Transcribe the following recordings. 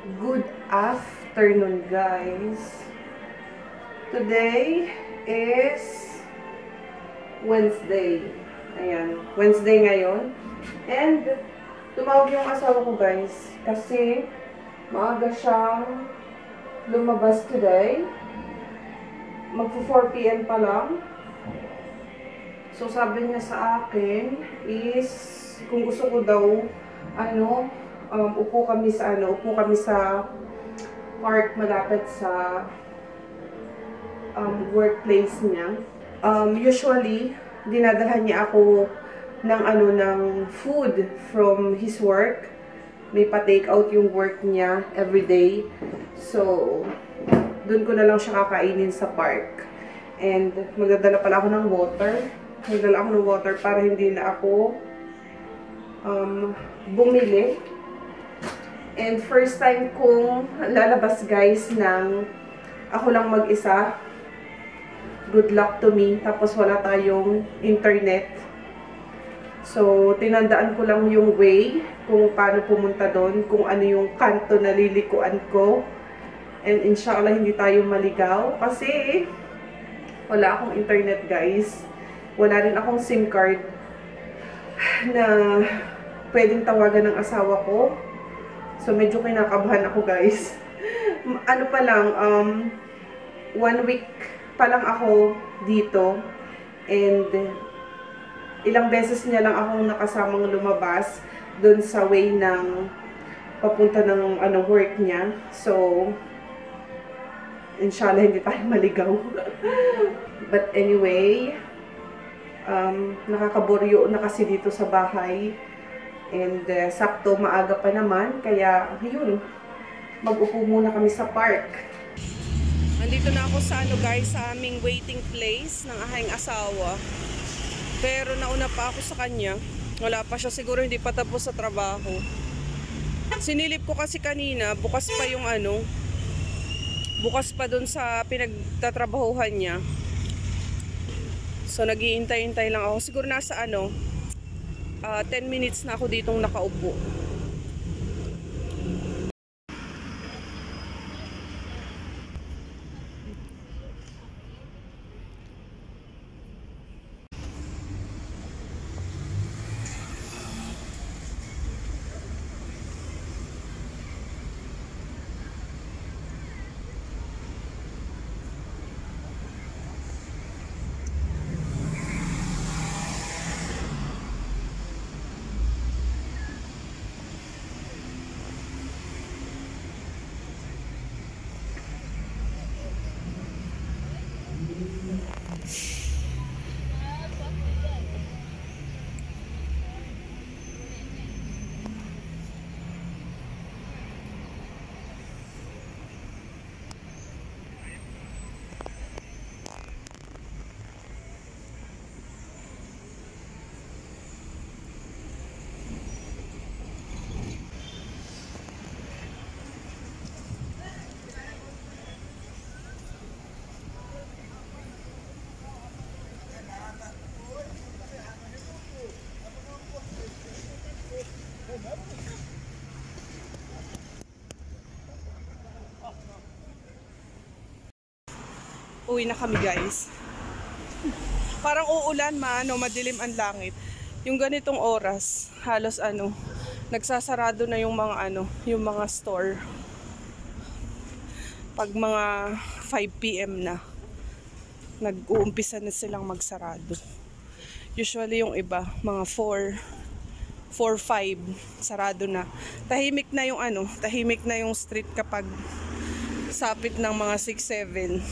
Good afternoon, guys. Today is Wednesday. Ayan, Wednesday ngayon. And tumawag yung asawa ko, guys, kasi maaga siyang lumabas today. Magpo 4 PM pa lang. So sabi niya sa akin is kung gusto ko daw upo kami sa park malapit sa workplace niya. Usually dinadalhan niya ako ng food from his work. May pa-take out yung work niya everyday. So doon ko na lang siya kakainin sa park. And magdadala pala ako ng water. Magdala ako ng water para hindi na ako bumili. And first time kong lalabas, guys, ng ako lang mag-isa. Good luck to me. Tapos wala tayong internet. So, tinandaan ko lang yung way kung paano pumunta doon, kung ano yung kanto na lilikuan ko. And inshallah, hindi tayo maligaw. Kasi wala akong internet, guys. Wala rin akong SIM card na pwedeng tawagan ng asawa ko. So, medyo kinakabahan ako, guys. Ano pa lang, 1 week pa lang ako dito. And ilang beses niya lang akong nakasamang lumabas dun sa way ng papunta ng work niya. So, inshallah, hindi tayo maligaw. But anyway, nakakaburyo na kasi dito sa bahay. And sakto, maaga pa naman. Kaya, yun, mag-upo muna kami sa park. Nandito na ako sa guys, sa aming waiting place ng aking asawa. Pero nauna pa ako sa kanya. Wala pa siya, siguro hindi pa tapos sa trabaho. Sinilip ko kasi kanina, bukas pa yung bukas pa dun sa pinagtatrabahuhan niya. So nag-iintay-intay lang ako. Siguro nasa 10 minutes na ako ditong nakaupo. Uwi na kami, guys. Parang uulan, madilim ang langit. Yung ganitong oras, halos nagsasarado na yung mga store. Pag mga 5 PM na, nag-uumpisa na silang magsarado. Usually yung iba, mga 4-5 sarado na. Tahimik na yung street kapag sapit ng mga 6-7.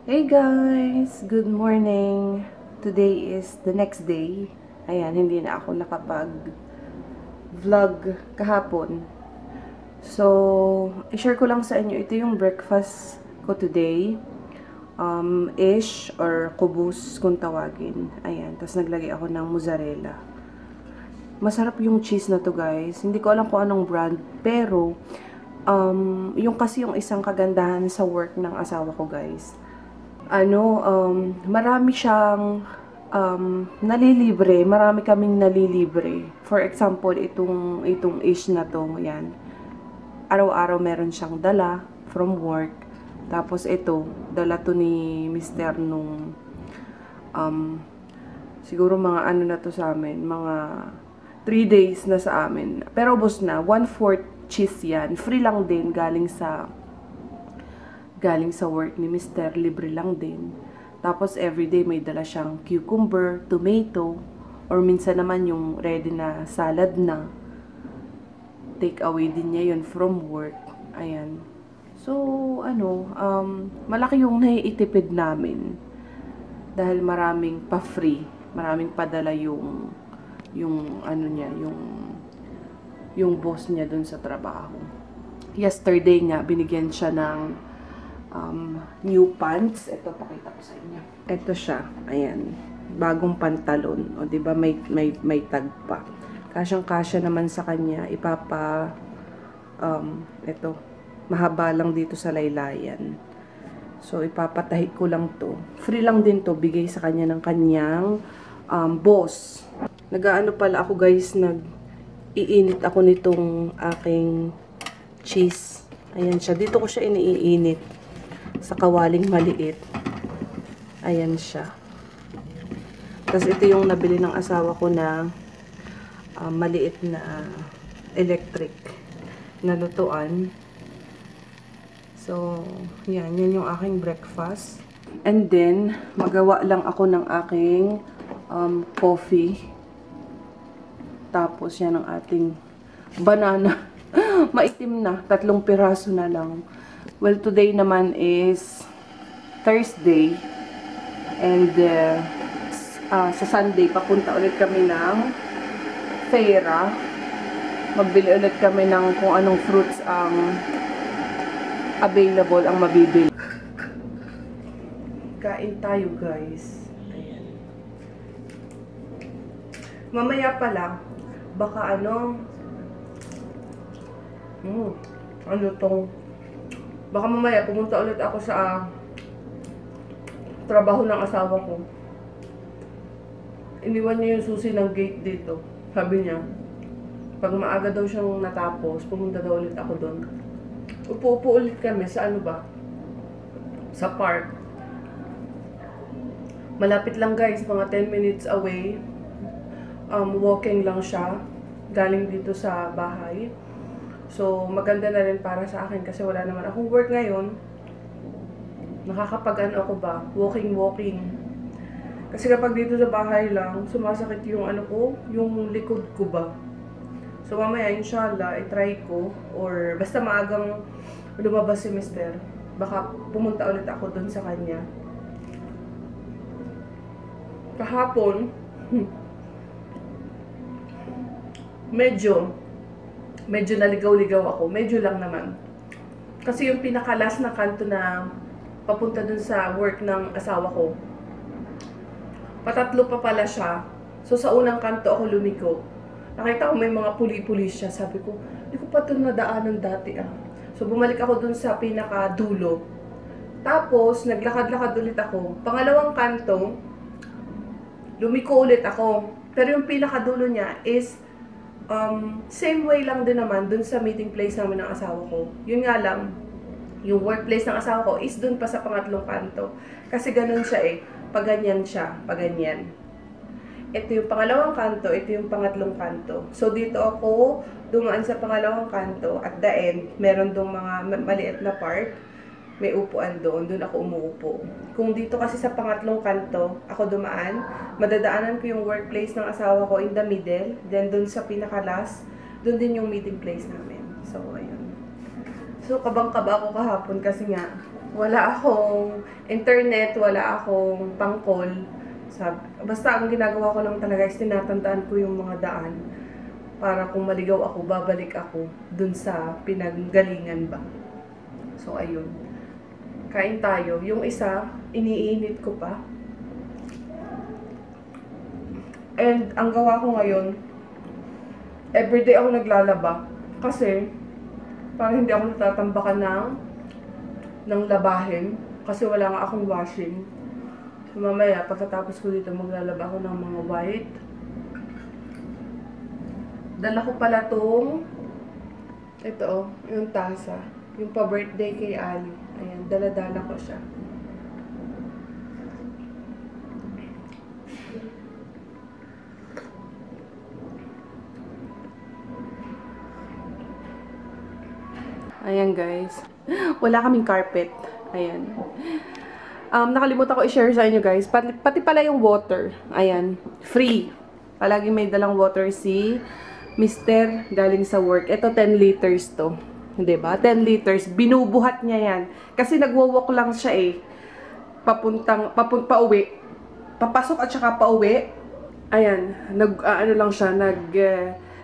Hey guys! Good morning! Today is the next day. Ayan, hindi na ako nakapag-vlog kahapon. So, i-share ko lang sa inyo, ito yung breakfast ko today. Ish or kubus kung tawagin. Ayan, tapos naglagay ako ng mozzarella. Masarap yung cheese na to, guys. Hindi ko alam kung anong brand, pero yung kasi yung isang kagandahan sa work ng asawa ko, guys. Marami siyang nalilibre. Marami kaming nalilibre. For example, itong ish na to, yan. Araw-araw meron siyang dala from work. Tapos ito, dala to ni Mr. nung siguro mga ano na to sa amin, mga 3 days na sa amin. Pero ubos na, 1/4 cheese yan. Free lang din, galing sa work ni Mr. Libre lang din. Tapos everyday may dala siyang cucumber, tomato, or minsan naman yung ready na salad na. Take away din niya yun from work. Ayan. So, malaki yung naiitipid namin. Dahil maraming pa-free. Maraming padala yung boss niya dun sa trabaho. Yesterday nga, binigyan siya ng new pants. Ito, pakita ko sa inyo. Ito siya. Ayan. Bagong pantalon. O, diba, may tag pa. Kasyang-kasya naman sa kanya. Ito. Mahaba lang dito sa laylayan. So, ipapatahi ko lang to. Free lang din to. Bigay sa kanya ng kanyang boss. Nag-aano pala ako, guys. Nag-iinit ako nitong aking cheese. Ayan siya. Dito ko siya iniinit. Sa kawaling maliit. Ayan siya. Tapos ito yung nabili ng asawa ko na maliit na electric na lutuan. So, yan yung aking breakfast. And then, magawa lang ako ng aking coffee. Tapos, yan ang ating banana. Maitim na. 3 piraso na lang. Well, today naman is Thursday. And sa Sunday, papunta ulit kami ng Fera. Magbili ulit kami ng kung anong fruits ang available, ang mabibili. Kain tayo, guys. Ayan. Mamaya pala, baka baka mamaya pumunta ulit ako sa trabaho ng asawa ko. Iniwan niya yung susi ng gate dito. Sabi niya, pag maaga daw siyang natapos, pumunta daw ulit ako doon. Upo-upo ulit kami sa sa park. Malapit lang, guys, mga 10 minutes away. Walking lang siya. Galing dito sa bahay. So, maganda na rin para sa akin kasi wala naman akong work ngayon. Nakakapag-ano ako ba? Walking. Kasi kapag dito sa bahay lang, sumasakit yung yung likod ko ba. So, mamaya, inshallah, i-try ko. Or, basta maagang lumabas si Mr. Baka pumunta ulit ako dun sa kanya. Kahapon, medyo naligaw-ligaw ako. Medyo lang naman. Kasi yung pinaka-last na kanto na papunta dun sa work ng asawa ko, patatlo pa pala siya. So, sa unang kanto ako lumiko. Nakita ko may mga puli-pulis siya. Sabi ko, hindi ko pa ito nadaanan dati ah. So, bumalik ako dun sa pinaka-dulo. Tapos, naglakad-lakad ulit ako. Pangalawang kanto, lumiko ulit ako. Pero yung pinaka-dulo niya is same way lang din naman dun sa meeting place namin ng asawa ko. Yun nga lang, yung workplace ng asawa ko is dun pa sa pangatlong kanto. Kasi ganun siya eh. Paganyan siya. Paganyan. Ito yung pangalawang kanto, ito yung pangatlong kanto. So, dito ako dumaan sa pangalawang kanto. At the end, meron dong mga maliit na part. May upuan doon. Doon ako umuupo. Kung dito kasi sa pangatlong kanto, ako dumaan, madadaanan ko yung workplace ng asawa ko in the middle. Then, doon sa pinaka-last, doon din yung meeting place namin. So, ayun. So, kabang-kaba ako kahapon kasi nga, wala akong internet, wala akong pang-call. Basta ang ginagawa ko lang talaga is tinatandaan ko yung mga daan para kung maligaw ako, babalik ako dun sa pinanggalingan ba. So, ayun. Kain tayo. Yung isa, iniinit ko pa. And, ang gawa ko ngayon, everyday ako naglalaba. Kasi, parang hindi ako natatambakan ng labahin. Kasi wala nga akong washing. So, Mamaya, pagkatapos ko dito, maglalaba ako ng mga white. Dala ko pala tong, ito, yung tasa. Yung pa-birthday kay Ali. Ayan, dala-dala ko siya. Ayan guys. Wala kaming carpet. Ayan. Nakalimutan ko i-share sa inyo guys. Pati pala yung water. Ayan. Free. Palagi may dalang water si Mr. galing sa work. Ito 10 liters to. Diba? 10 liters. Binubuhat niya yan. Kasi nagwo-walk lang siya eh. Pauwi. Papasok at saka pauwi. Ayan. Ano lang siya.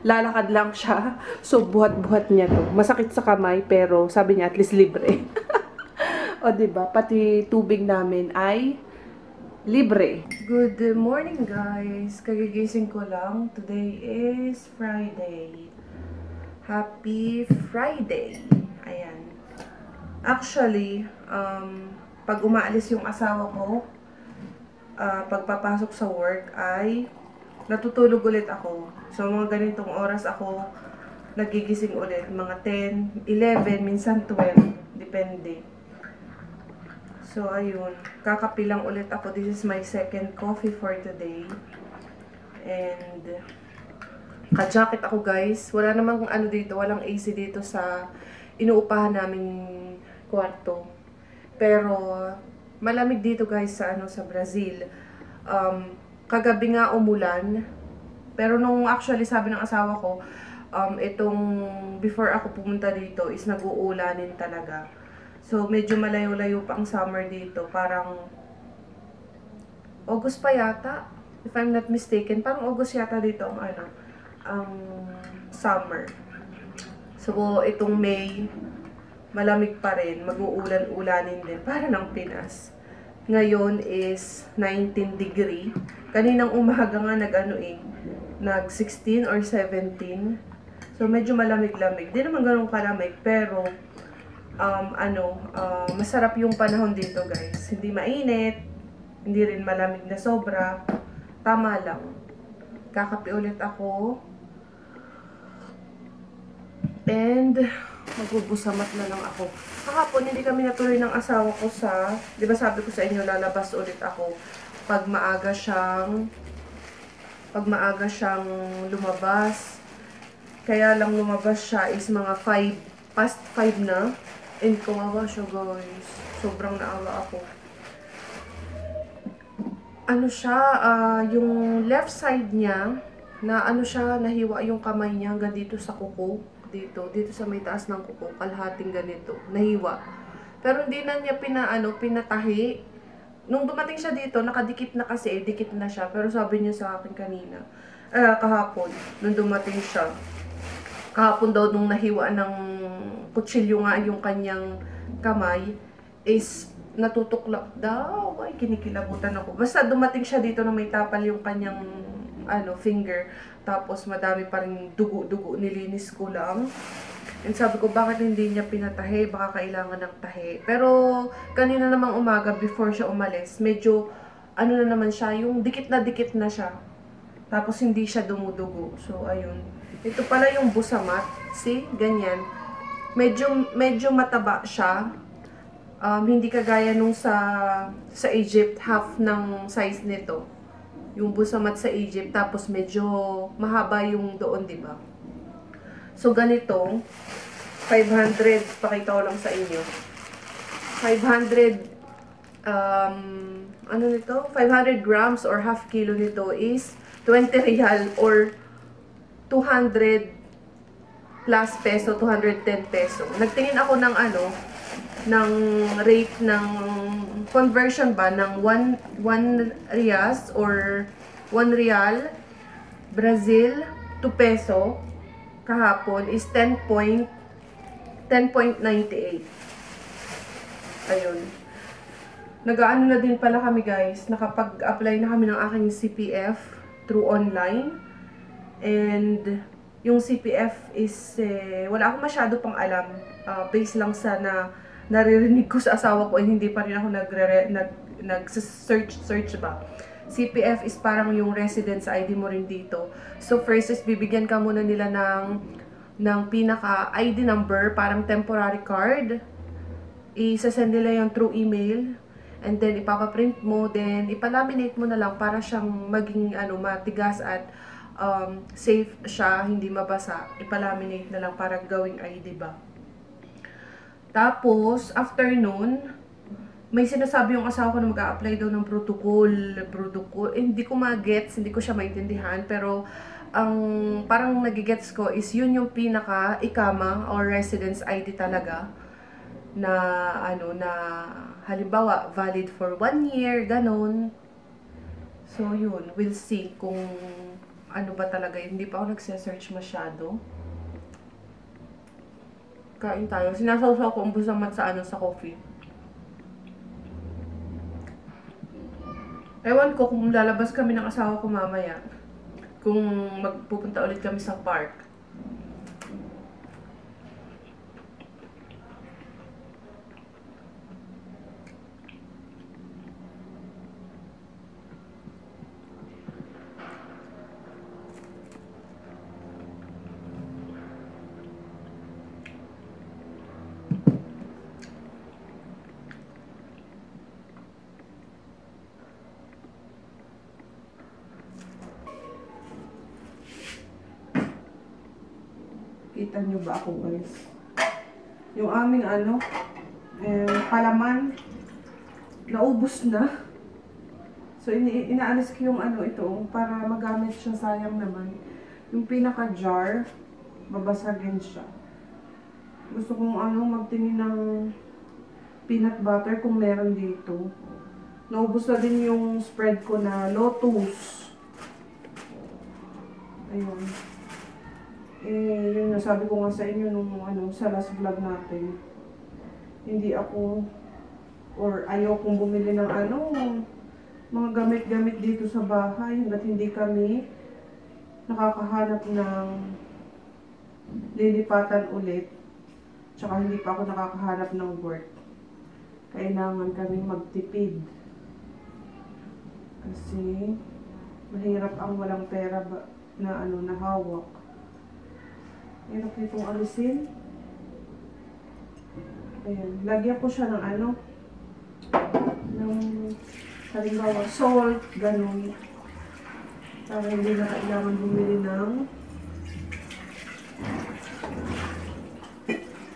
Lalakad lang siya. So, buhat-buhat niya to. Masakit sa kamay, pero sabi niya, at least libre. O, diba? Pati tubig namin ay libre. Good morning, guys. Kagigising ko lang. Today is Friday. Happy Friday. Ayan. Actually, pag umaalis yung asawa ko, pagpapasok sa work ay natutulog ulit ako. So, mga ganitong oras ako nagigising ulit. Mga 10, 11, minsan 12. Depende. So, ayun. Kakapi lang ulit ako. This is my second coffee for today. And, ka-jacket ako guys. Wala namang ano dito. Walang AC dito sa inuupahan naming kwarto. Pero, malamig dito guys sa Brazil. Kagabi nga umulan, pero nung actually sabi ng asawa ko, itong before ako pumunta dito is nag-uulanin talaga. So medyo malayo-layo pa ang summer dito, parang August pa yata, if I'm not mistaken, parang August yata dito ang summer. So itong May, malamig pa rin, mag-uulan-ulanin din, para ng Pinas. Ngayon is 19 degree. Kaninang umaga nga nag 16 or 17. So medyo malamig-lamig. Di naman ganun kalamig, pero masarap yung panahon dito, guys. Hindi mainit, hindi rin malamig na sobra. Tama lang. Kakape ulit ako. And magbubusamat na lang ako. Kahapon, hindi kami natuloy ng asawa ko sa, di ba sabi ko sa inyo, lalabas ulit ako pag maaga siyang lumabas. Kaya lang lumabas siya is mga 5, past 5 na. And kawawa siya guys. Sobrang naawa ako. Ano siya, yung left side niya, nahiwa yung kamay niya hanggang dito sa kuko. Dito sa may taas ng kuko, kalahating ganito, nahiwa. Pero hindi na niya pinatahi. Nung dumating siya dito, nakadikit na kasi, dikit na siya. Pero sabi niya sa akin kanina, kahapon, nung dumating siya, kahapon daw nung nahiwa ng kutsilyo nga yung kanyang kamay, is natutuklap daw. Ay, kinikilabutan ako. Basta dumating siya dito na may tapal yung kanyang finger. Tapos madami pa rin dugo-dugo, nilinis ko lang. And sabi ko, bakit hindi niya pinatahi? Baka kailangan ng tahi. Pero kanina namang umaga, before siya umalis, medyo na naman siya, yung dikit na siya. Tapos hindi siya dumudugo. So ayun. Ito pala yung busamat. See? Ganyan. Medyo mataba siya. Hindi kagaya nung sa Egypt, half ng size nito. Yung busamat sa Egypt, tapos medyo mahaba yung doon, di ba? So, ganito, 500, pakita ko lang sa inyo. 500, 500 grams or half kilo nito is 20 real or 200 plus peso, 210 peso. Nagtingin ako ng ng rate ng conversion ba ng 1 reals or 1 real Brazil to peso kahapon is 10.98. Ayun. Nag-aano na din pala kami guys, nakapag-apply na kami ng aking CPF through online. And yung CPF is wala akong masyado pang alam, based lang sa naririnig ko sa asawa ko, hindi pa rin ako nag-search ba. CPF is parang yung residence ID mo rin dito. So first is bibigyan ka muna nila ng pinaka ID number, parang temporary card. Isasend nila yung through email. And then ipapaprint mo, then ipalaminate mo na lang para siyang maging matigas at safe siya, hindi mabasa. Ipalaminate na lang para gawing ID ba. Tapos, after nun, may sinasabi yung asawa ko na mag-a-apply daw ng protocol. Hindi ko ma-gets, hindi ko siya maintindihan, pero ang parang nagigets ko is yun yung pinaka ikama or residence ID talaga na na halimbawa valid for 1 year, ganon. So yun, we'll see kung ano ba talaga. Hindi pa ako nagse-search masyado. Kain tayo. Sinasawsaw ko ang busamat sa sa coffee. Ewan ko kung lalabas kami ng asawa ko mamaya. Kung magpupunta ulit kami sa park. Kita nyo ba ako, guys? Yung aming palaman, naubos na. So, inaalis ko yung ito, para magamit siya, sayang naman. Yung pinaka-jar, babasagin siya. Gusto kong magtingin ng peanut butter kung meron dito. Naubos na din yung spread ko na Lotus. Ayun. Yun nasabi ko nga sa inyo nung sa last vlog natin. Hindi ako or ayaw kong bumili ng mga gamit-gamit dito sa bahay hanggat hindi kami nakakahanap ng lilipatan ulit. Tsaka hindi pa ako nakakahanap ng work. Kailangan kami magtipid. Kasi mahirap ang walang pera na na hawak. Hirap nitong alisin. Ayan. Lagyan ko siya ng ng halimbawa salt, ganun. Para hindi na kailangan bumili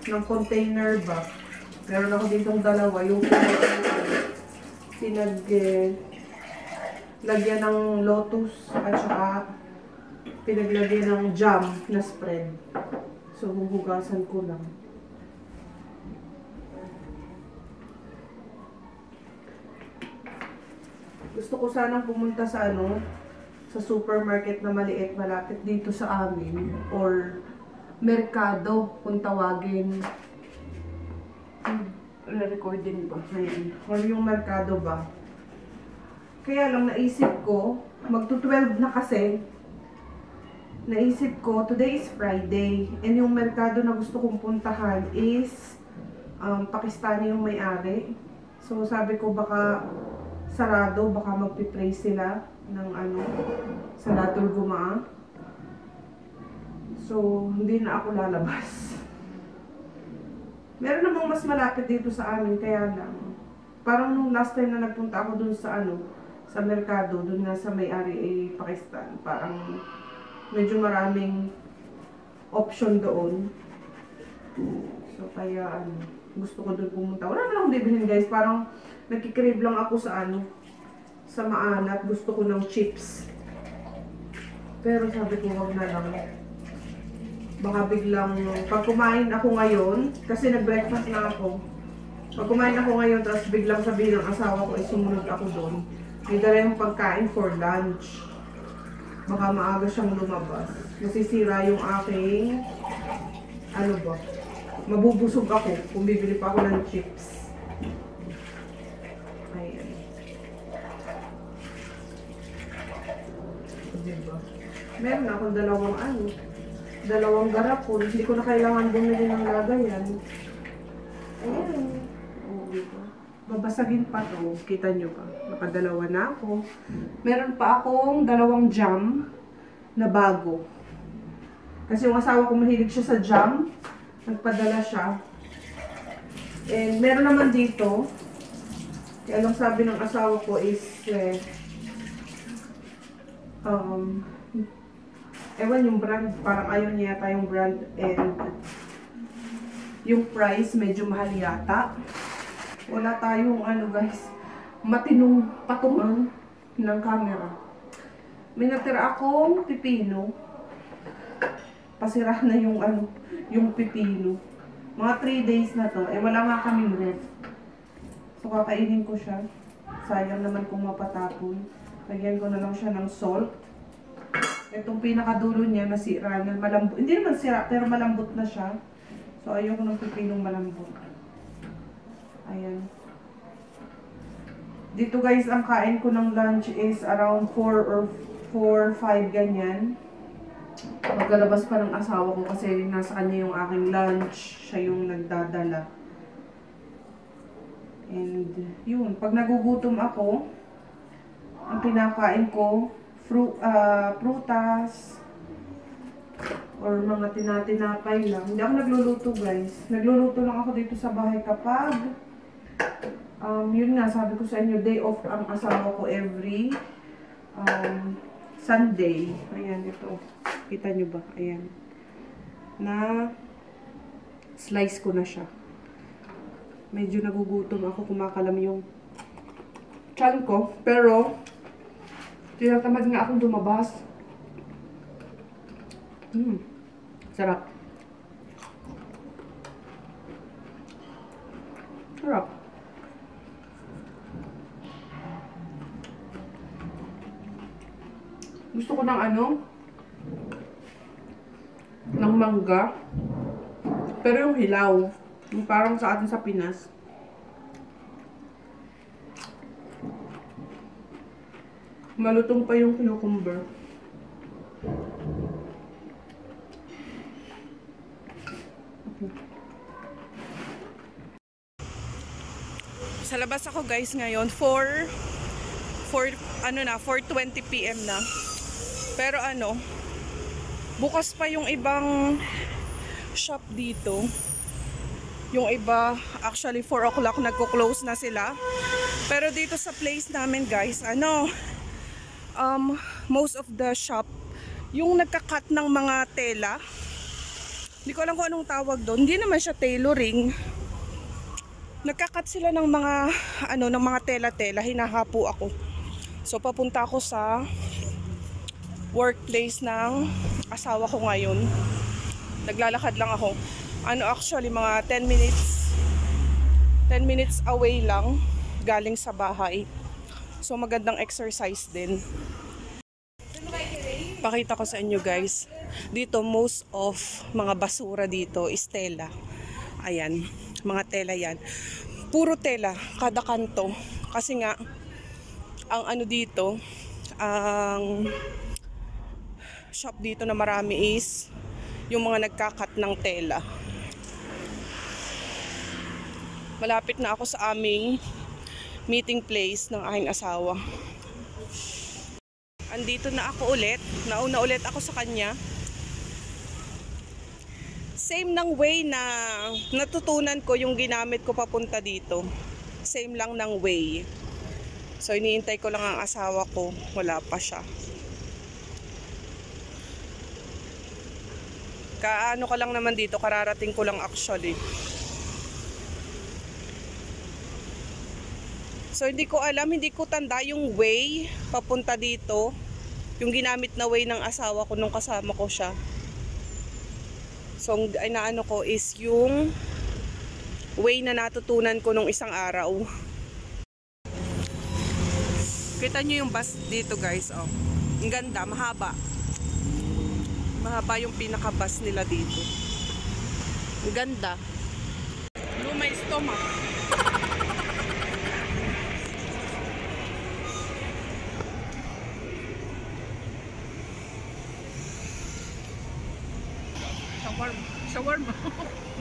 ng container ba. Meron ako ditong dalawa. Yung lagyan ng Lotus at saka pinaglagyan ng jam na spread. So, huhugasan ko lang. Gusto ko sanang pumunta sa sa supermarket na maliit malapit dito sa amin or merkado kung tawagin. Recording ba? Or yung merkado ba? Kaya lang naisip ko, magto-12 na kasi. Naisip ko, today is Friday, and yung merkado na gusto kong puntahan is Pakistani yung may-ari. So sabi ko baka sarado, baka magpipray sila ng Salatul Jumaa. So hindi na ako lalabas. Meron namang mas malapit dito sa amin, kaya lang. Parang nung last time na nagpunta ako dun sa sa merkado, dun nga sa may-ari Pakistan, parang medyo maraming option doon. So, kaya gusto ko doon pumunta. Wala na akong bibilhin, guys. Parang nagkikrave lang ako sa sa maalat. Gusto ko ng chips. Pero sabi ko, wag na lang. Baka biglang, pag kumain ako ngayon, kasi nag-breakfast na ako. Pag kumain ako ngayon, tapos biglang sabihin ng asawa ko, sumunod ako doon. May dala yung pagkain for lunch. Baka maaga siyang lumabas. Masisira yung aking, mabubusog ako kung bibili pa ako ng chips. Ayan. Diba? Meron akong dalawang garapon. Hindi ko na kailangan bumili ng lagayan. Ayan. O, diba? babasagin pa to. Kita nyo ba? Nakadalawa na ako. Meron pa akong dalawang jam na bago. Kasi yung asawa ko mahilig siya sa jam. Nagpadala siya. And meron naman dito. Kaya lang sabi ng asawa ko is ewan yung brand. Parang ayaw niya yata yung brand. And yung price medyo mahal yata. Wala tayong ano guys, matinong patungan ng camera. May natira akong pipino. Pasira na yung ano, yung pipino. Mga 3 days na to. Wala nga kaming ref. So kakainin ko siya. Sayang naman kung mapatapon. Lagyan ko na lang siya ng salt. Itong pinakadulo niya nasira na malambot. Hindi naman sira pero malambot na siya. So ayoko ng pipinong malambot. Ayan. Dito guys, ang kain ko ng lunch is around 4 or 4, 5 ganyan. Maglalabas pa ng asawa ko kasi nasa kanya yung aking lunch. Siya yung nagdadala. And yun, pag nagugutom ako, ang pinakain ko, prutas, or mga tinatinapay lang. Hindi ako nagluluto guys. Nagluluto lang ako dito sa bahay kapag yun nga, sabi ko sa inyo, day off ang asawa ko every Sunday. Ayan, ito. Kita nyo ba? Ayan. Na slice ko na siya. Medyo nagugutom ako, kumakalam yung tiyan ko. Pero, tinatamad nga akong lumabas. Sarap. Sarap. Gusto ko ng ano? Ng mangga. Pero yung hilaw. Yung parang sa atin sa Pinas. Malutong pa yung cucumber. Sa labas ako guys ngayon 4:20 PM na. Pero ano, bukas pa yung ibang shop dito. Yung iba, actually 4 o'clock nagko-close na sila. Pero dito sa place namin guys, most of the shop, yung nagka-cut ng mga tela, hindi ko alam kung anong tawag doon. Hindi naman siya tailoring. Nagka-cut sila ng mga, ng mga tela-tela. Hinahapo ako. So, papunta ako sa workplace ng asawa ko ngayon. Naglalakad lang ako. Actually, mga 10 minutes away lang galing sa bahay. So, magandang exercise din. Pakita ko sa inyo guys. Dito, most of mga basura dito is tela. Ayan, mga tela yan. Puro tela, kada kanto. Kasi nga, ang dito, ang shop dito na marami is yung mga nagkakat ng tela. Malapit na ako sa aming meeting place ng aking asawa. Andito na ako ulit. Nauna ulit ako sa kanya. Same ng way na natutunan ko yung ginamit ko papunta dito. Same lang ng way. So iniintay ko lang ang asawa ko. Wala pa siya. Kaano ka lang naman dito. Kararating ko lang actually. So hindi ko alam, hindi ko tanda yung way papunta dito. Yung ginamit na way ng asawa ko nung kasama ko siya. So ang inaano ko is yung way na natutunan ko nung isang araw. Kita nyo yung bus dito guys, oh. Ang ganda, mahaba. Mahaba yung pinaka-bus nila dito. Ang ganda. Lumay stomach. Shawarma.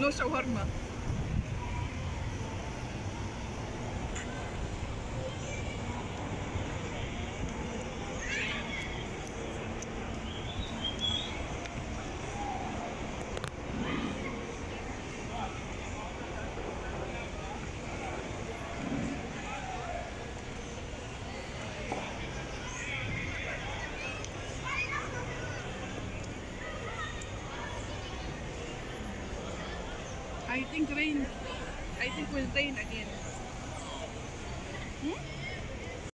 No shawarma. I think rain. I think will rain again. Hmm?